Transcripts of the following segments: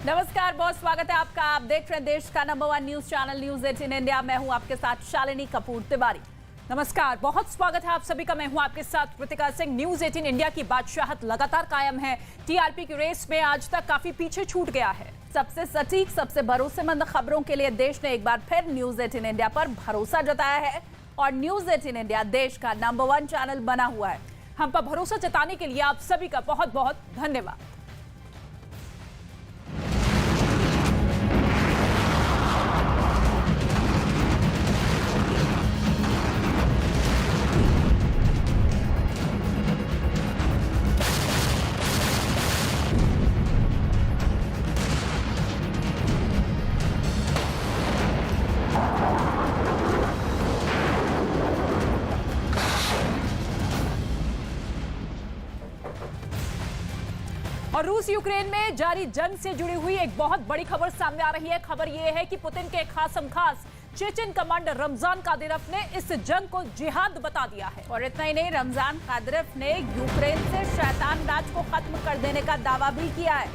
नमस्कार, बहुत स्वागत है आपका। आप देख रहे हैं देश का number 1 news channel news 18 India. मैं हूं आपके साथ शालिनी कपूर तिवारी। नमस्कार, बहुत स्वागत है आप सभी का। मैं हूं आपके साथ कृतिका सिंह। न्यूज 18 इंडिया की बादशाहत लगातार कायम है। टीआरपी की रेस में आज तक काफी पीछे छूट गया है। सबसे सटीक, सबसे भरोसेमंद खबरों के लिए देश ने एक बार फिर न्यूज 18 इंडिया पर भरोसा जताया है और न्यूज 18 इंडिया देश का नंबर 1 चैनल बना हुआ है। हम पर भरोसा जताने के लिए आप सभी का बहुत बहुत धन्यवाद। और रूस यूक्रेन में जारी जंग से जुड़ी हुई एक बहुत बड़ी खबर सामने आ रही है। खबर यह है कि पुतिन के खासम खास चेचन कमांडर रमजान कादिरोव ने इस जंग को जिहाद बता दिया है। और इतना ही नहीं, रमजान कादिरोव ने यूक्रेन से शैतान राज को खत्म कर देने का दावा भी किया है।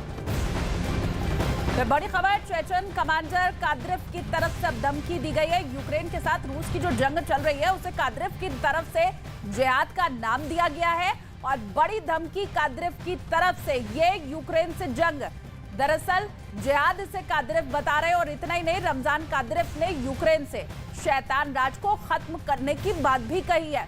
तो बड़ी खबर, चेचन कमांडर कादिरोव की तरफ से अब धमकी दी गई है। यूक्रेन के साथ रूस की जो जंग चल रही है उसे कादिरोव की तरफ से जिहाद का नाम दिया गया है और बड़ी धमकी कादिरोव की तरफ से। ये यूक्रेन से जंग दरअसल जिहाद से कादिरोव बता रहे हैं। और इतना ही नहीं, रमजान कादिरोव ने यूक्रेन से शैतान राज को खत्म करने की बात भी कही है।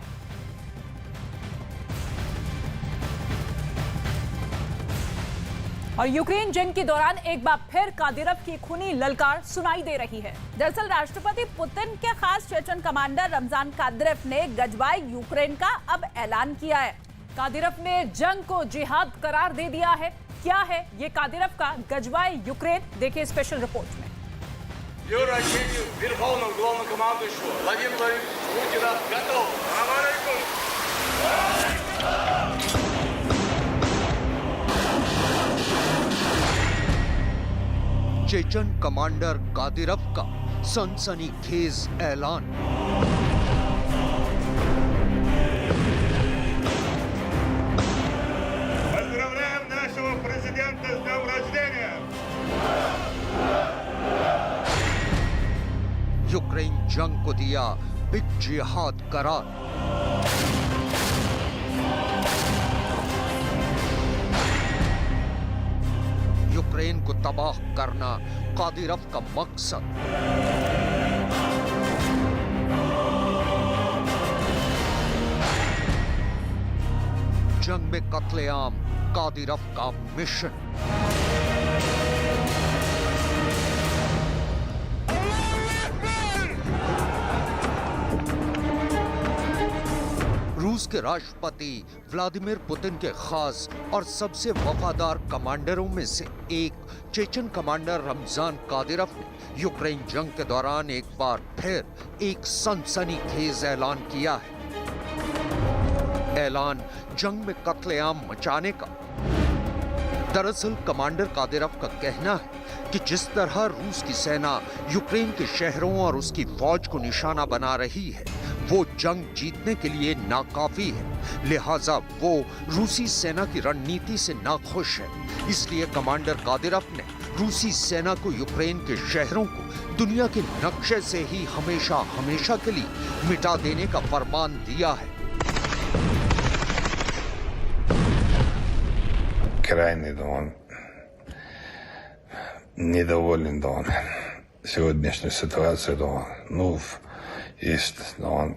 और यूक्रेन जंग के दौरान एक बार फिर कादिरोव की खूनी ललकार सुनाई दे रही है। दरअसल राष्ट्रपति पुतिन के खास चेचन कमांडर रमजान कादिरोव ने गजवाए यूक्रेन का अब ऐलान किया है। कादिरोव ने जंग को जिहाद करार दे दिया है। क्या है ये कादिरोव का गजवाए यूक्रेन, देखिए स्पेशल रिपोर्ट में। चेचन कमांडर कादिरोव का सनसनीखेज ऐलान। यूक्रेन जंग को दिया बिग जिहाद करार। यूक्रेन को तबाह करना कादिरोव का मकसद। जंग में कत्लेआम कादिरोव का मिशन। रूस के राष्ट्रपति व्लादिमीर पुतिन के खास और सबसे वफादार कमांडरों में से एक चेचन कमांडर रमजान कादिरोव ने यूक्रेन जंग के दौरान एक बार फिर एक सनसनीखेज ऐलान किया है। ऐलान जंग में कत्लेआम मचाने का। दरअसल कमांडर कादिरोव का कहना है कि जिस तरह रूस की सेना यूक्रेन के शहरों और उसकी फौज को निशाना बना रही है, वो जंग जीतने के लिए नाकाफी है। लिहाजा वो रूसी सेना की रणनीति से नाखुश है। इसलिए कमांडर कादिरोव ने रूसी सेना को यूक्रेन के शहरों को दुनिया के नक्शे से ही हमेशा हमेशा के लिए मिटा देने का फरमान दिया है। Крайне да он недоволен, да он сегодняшней ситуацией, да он, ну, есть, да он,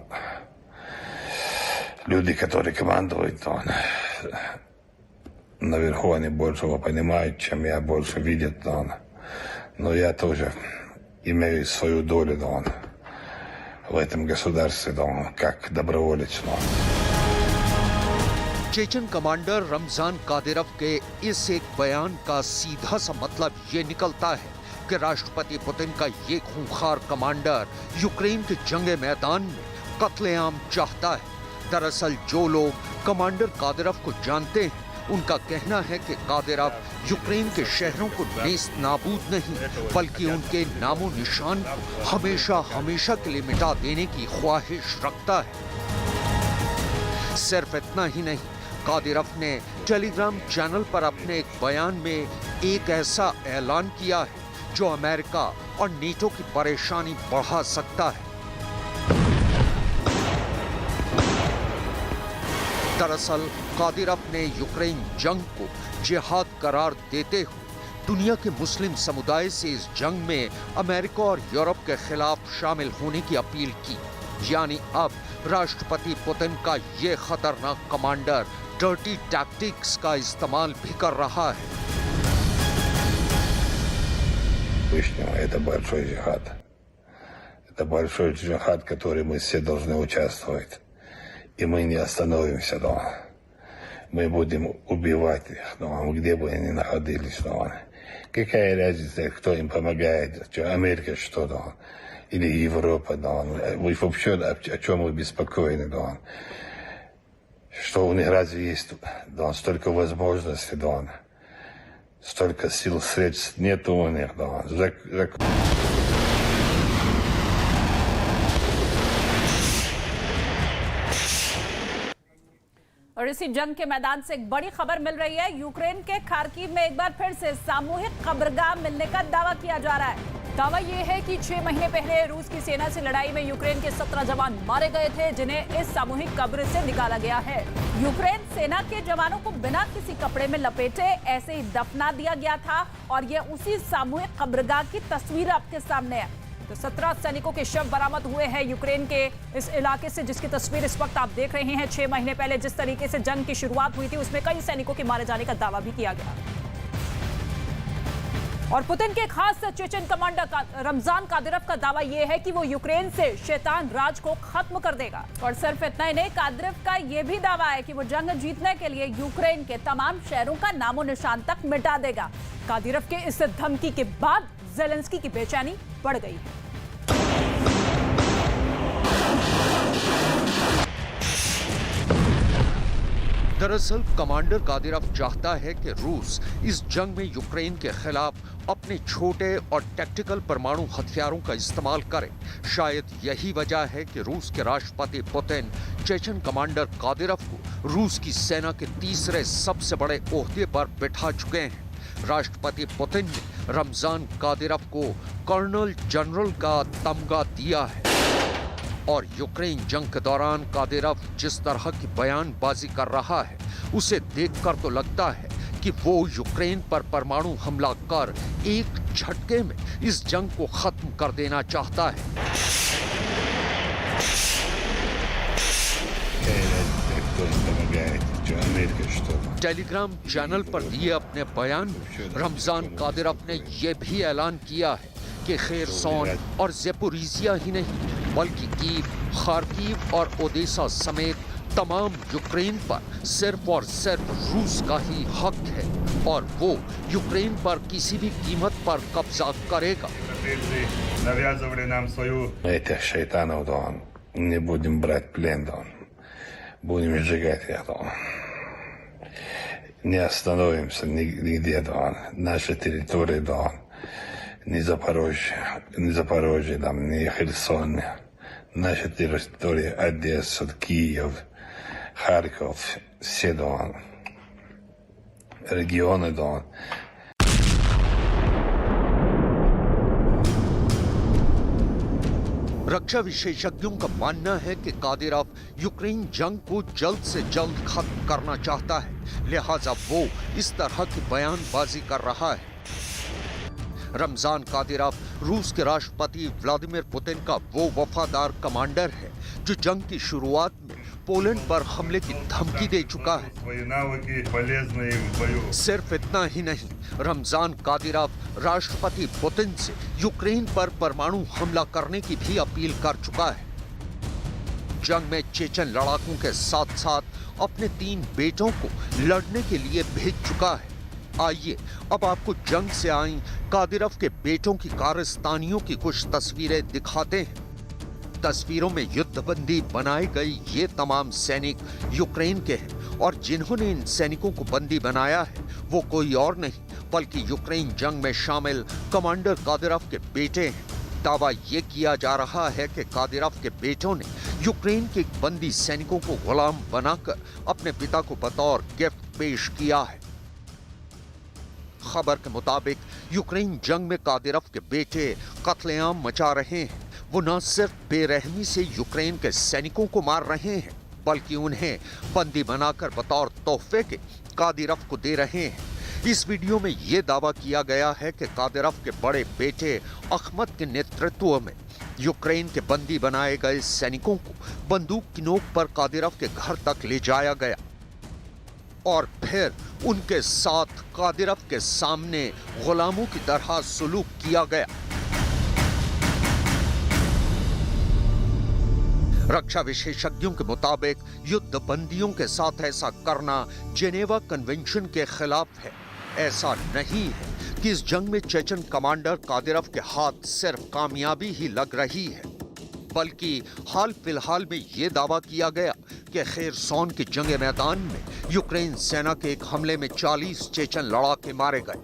люди, которые командуют, да он, наверху они больше его понимают, чем я, больше видят, да он, но я тоже имею свою долю, да он, в этом государстве, да он, как доброволец, да он. चेचन कमांडर रमजान कादिरोव के इस एक बयान का सीधा सा मतलब ये निकलता है कि राष्ट्रपति पुतिन का ये खूंखार कमांडर यूक्रेन के जंगे मैदान में कत्लेआम चाहता है। दरअसल जो लोग कमांडर कादिरोव को जानते हैं, उनका कहना है कि कादिरोव यूक्रेन के शहरों को नेस्त नाबूद नहीं, बल्कि उनके नामो निशान को हमेशा हमेशा के लिए मिटा देने की ख्वाहिश रखता है। सिर्फ इतना ही नहीं, कादिरोव ने टेलीग्राम चैनल पर अपने एक बयान में एक ऐसा ऐलान किया है जो अमेरिका और नेटो की परेशानी बढ़ा सकता है। दरअसल कादिरोव ने यूक्रेन जंग को जिहाद करार देते हुए दुनिया के मुस्लिम समुदाय से इस जंग में अमेरिका और यूरोप के खिलाफ शामिल होने की अपील की। यानी अब राष्ट्रपति पुतिन का ये खतरनाक कमांडर डर्टी टैक्टिक्स का इस्तेमाल भी कर रहा है। Это большой джихад. Это большой джихад, который мы все должны участвовать. И мы не остановимся, да. Мы будем убивать их, да, где бы они находились, да. Какая разница, кто им помогает, Америка что, да, или Европа, да. Вы вообще о чем вы беспокоены, да. Что у них разве есть, да, столько возможностей, да. Столько сил, средств нет у них, да. और इसी जंग के मैदान से एक बड़ी खबर मिल रही है। यूक्रेन के खार्किव में एक बार फिर से सामूहिक कब्रगाह मिलने का दावा किया जा रहा है। दावा यह है कि 6 महीने पहले रूस की सेना से लड़ाई में यूक्रेन के 17 जवान मारे गए थे, जिन्हें इस सामूहिक कब्र से निकाला गया है। यूक्रेन सेना के जवानों को बिना किसी कपड़े में लपेटे ऐसे ही दफना दिया गया था और यह उसी सामूहिक कब्रगाह की तस्वीर आपके सामने है। तो 17 सैनिकों के शव बरामद हुए हैं यूक्रेन के इस इलाके से, जिसकी तस्वीर इस वक्त आप देख रहे हैं। 6 महीने पहले जिस तरीके से जंग की शुरुआत हुई थी, उसमें कई सैनिकों के मारे जाने का दावा भी किया गया। और पुतिन के खास चेचन कमांडर रमजान कादिरोव का दावा यह है कि वो यूक्रेन से शैतान राज को खत्म कर देगा। और सिर्फ इतना ही नहीं, कादिरोव का यह भी दावा है कि वो जंग जीतने के लिए यूक्रेन के तमाम शहरों का नामो निशान तक मिटा देगा। कादिरोव के इस धमकी के बाद ज़ेलेंस्की की बेचैनी बढ़ गई है। दरअसल कमांडर कादिरोव चाहता है कि रूस इस जंग में यूक्रेन के खिलाफ अपने छोटे और टैक्टिकल परमाणु हथियारों का इस्तेमाल करे। शायद यही वजह है कि रूस के राष्ट्रपति पुतिन चेचन कमांडर कादिरोव को रूस की सेना के तीसरे सबसे बड़े ओहदे पर बिठा चुके हैं। राष्ट्रपति पुतिन ने रमजान कादिरोव को कर्नल जनरल का तमगा दिया है और यूक्रेन जंग के दौरान कादिरोव जिस तरह की बयानबाजी कर रहा है, उसे देखकर तो लगता है कि वो यूक्रेन पर परमाणु हमला कर एक झटके में इस जंग को खत्म कर देना चाहता है। टेलीग्राम चैनल पर दिए अपने बयान में रमजान कादिरोव ने यह भी ऐलान किया है कि खेरसोन और ज़ेपोरिजिया ही नहीं बल्कि कीव, खार्किव और ओडेसा समेत तमाम यूक्रेन पर सिर्फ और सिर्फ रूस का ही हक है और वो यूक्रेन पर किसी भी कीमत पर कब्जा करेगा। Этих шайтанов, да, не будем брать плен, да, будем сжигать их, да. Не остановимся нигде, да, наши территории, да, ни Запорожье, да, ни Херсон, наши территории, Одесса, Киев, Харьков, все, да, регионы, да. रक्षा विशेषज्ञों का मानना है कि कादिरोव यूक्रेन जंग को जल्द से जल्द खत्म करना चाहता है, लिहाजा वो इस तरह की बयानबाजी कर रहा है। रमजान कादिरोव रूस के राष्ट्रपति व्लादिमीर पुतिन का वो वफादार कमांडर है जो जंग की शुरुआत में पोलैंड पर हमले की धमकी दे चुका है। सिर्फ इतना ही नहीं, रमजान कादिरोव राष्ट्रपति पुतिन से यूक्रेन पर परमाणु हमला करने की भी अपील कर चुका है। जंग में चेचन लड़ाकों के साथ साथ अपने 3 बेटों को लड़ने के लिए भेज चुका है। आइए अब आपको जंग से आई कादिरोव के बेटों की कारस्तानियों की कुछ तस्वीरें दिखाते हैं। तस्वीरों में युद्धबंदी बनाए गए ये तमाम सैनिक यूक्रेन के हैं और जिन्होंने इन सैनिकों को बंदी बनाया है वो कोई और नहीं बल्कि यूक्रेन जंग में शामिल कमांडर कादिरोव के बेटे हैं। दावा ये किया जा रहा है कि कादिरोव के बेटों ने यूक्रेन के बंदी सैनिकों को गुलाम बनाकर अपने पिता को बतौर गिफ्ट पेश किया है। खबर के मुताबिक यूक्रेन जंग में कादिरोव के बेटे कत्लेआम मचा रहे हैं। वो न सिर्फ बेरहमी से यूक्रेन के सैनिकों को मार रहे हैं, बल्कि उन्हें बंदी बनाकर बतौर तोहफे के कादिरोव को दे रहे हैं। इस वीडियो में ये दावा किया गया है कि कादिरोव के बड़े बेटे अहमद के नेतृत्व में यूक्रेन के बंदी बनाए गए सैनिकों को बंदूक की नोक पर कादिरोव के घर तक ले जाया गया और फिर उनके साथ कादिरोव के सामने गुलामों की तरह सुलूक किया गया। रक्षा विशेषज्ञों के मुताबिक युद्ध बंदियों के साथ ऐसा करना जेनेवा कन्वेंशन के खिलाफ है। ऐसा नहीं है कि इस जंग में चेचन कमांडर कादिरोव के हाथ सिर्फ कामयाबी ही लग रही है, बल्कि हाल फिलहाल में ये दावा किया गया कि खेरसोन के जंग मैदान में यूक्रेन सेना के एक हमले में 40 चेचन लड़ाके मारे गए।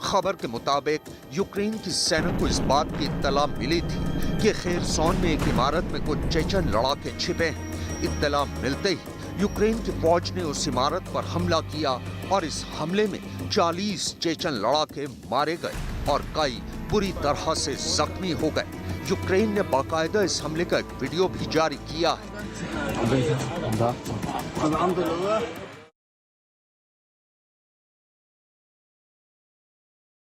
खबर के मुताबिक यूक्रेन की सेना को इस बात की इत्तला मिली थी कि खेरसोन में एक इमारत में कुछ चेचन लड़ाके छिपे हैं। इत्तला मिलते ही यूक्रेन की फौज ने उस इमारत पर हमला किया और इस हमले में 40 चेचन लड़ाके मारे गए और कई बुरी तरह से जख्मी हो गए। यूक्रेन ने बाकायदा इस हमले का एक वीडियो भी जारी किया है।